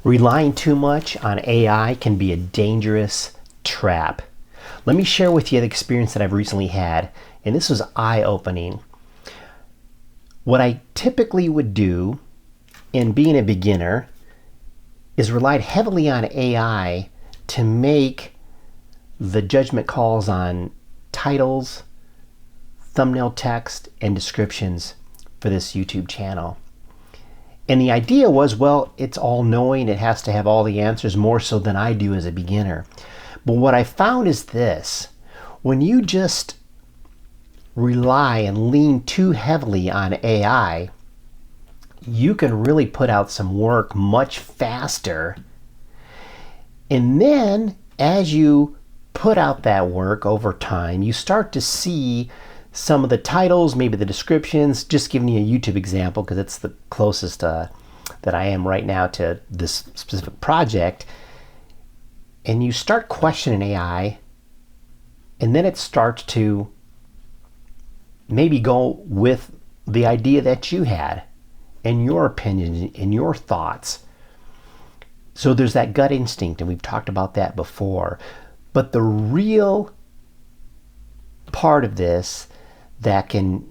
Relying too much on AI can be a dangerous trap. Let me share with you the experience that I've recently had, and this was eye-opening. What I typically would do in being a beginner is relied heavily on AI to make the judgment calls on titles, thumbnail text, and descriptions for this YouTube channel. And the idea was, well, it's all-knowing, it has to have all the answers, more so than I do as a beginner. But what I found is this: when you just rely and lean too heavily on AI, you can really put out some work much faster. And then as you put out that work over time, you start to see some of the titles, maybe the descriptions, just giving you a YouTube example because it's the closest that I am right now to this specific project. And you start questioning AI, and then it starts to maybe go with the idea that you had and your opinions and your thoughts. So there's that gut instinct, and we've talked about that before. But the real part of this that can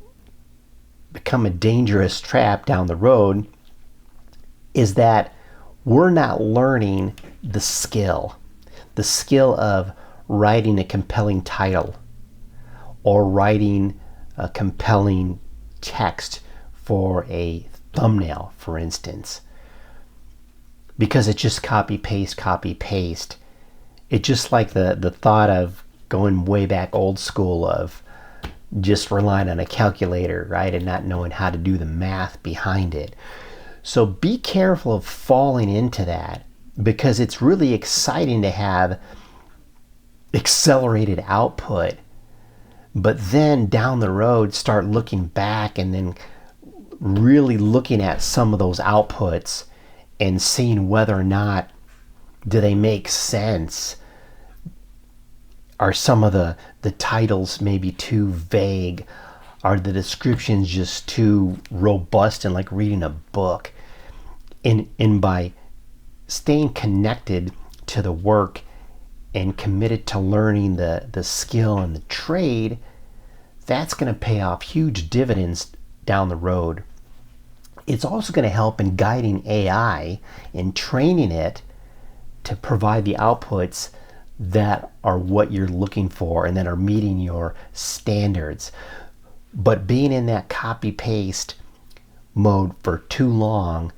become a dangerous trap down the road is that we're not learning the skill of writing a compelling title or writing a compelling text for a thumbnail, for instance, because it's just copy paste. It's just like the thought of going way back old school of just relying on a calculator, right, and not knowing how to do the math behind it. So be careful of falling into that, because it's really exciting to have accelerated output, but then down the road start looking back and then really looking at some of those outputs and seeing whether or not do they make sense. Are some of the titles maybe too vague? Are the descriptions just too robust and like reading a book? And by staying connected to the work and committed to learning the skill and the trade, that's going to pay off huge dividends down the road. It's also going to help in guiding AI and training it to provide the outputs that are what you're looking for and that are meeting your standards. But being in that copy paste mode for too long,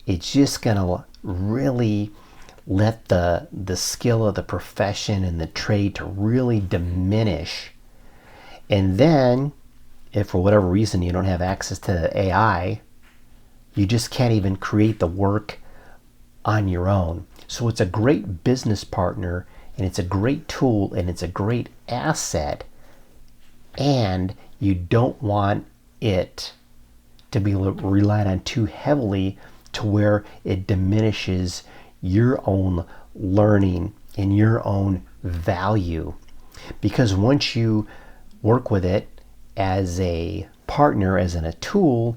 it's just going to really let the skill of the profession and the trade to really diminish. And then if for whatever reason you don't have access to AI, you just can't even create the work on your own. So it's a great business partner, and it's a great tool, and it's a great asset, and you don't want it to be relied on too heavily to where it diminishes your own learning and your own value. Because once you work with it as a partner, as in a tool,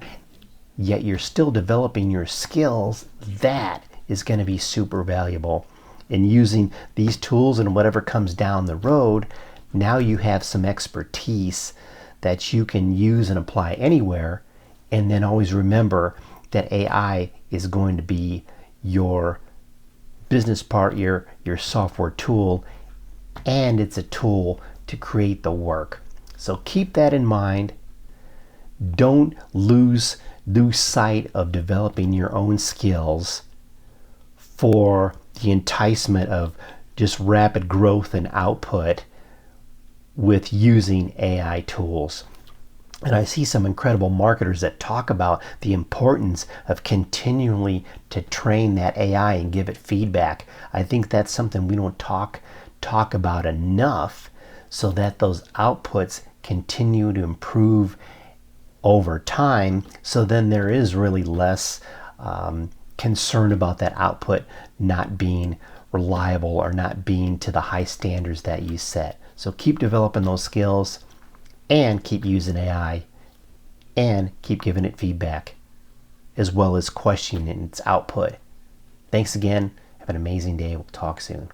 yet you're still developing your skills, that is going to be super valuable. And using these tools and whatever comes down the road, now you have some expertise that you can use and apply anywhere. And then always remember that AI is going to be your business partner, your software tool, and it's a tool to create the work. So keep that in mind. Don't lose sight of developing your own skills for the enticement of just rapid growth and output with using AI tools. And I see some incredible marketers that talk about the importance of continually to train that AI and give it feedback. I think that's something we don't talk about enough, so that those outputs continue to improve over time. So then there is really less concern about that output not being reliable or not being to the high standards that you set. So keep developing those skills and keep using AI and keep giving it feedback, as well as questioning its output. Thanks again. Have an amazing day. We'll talk soon.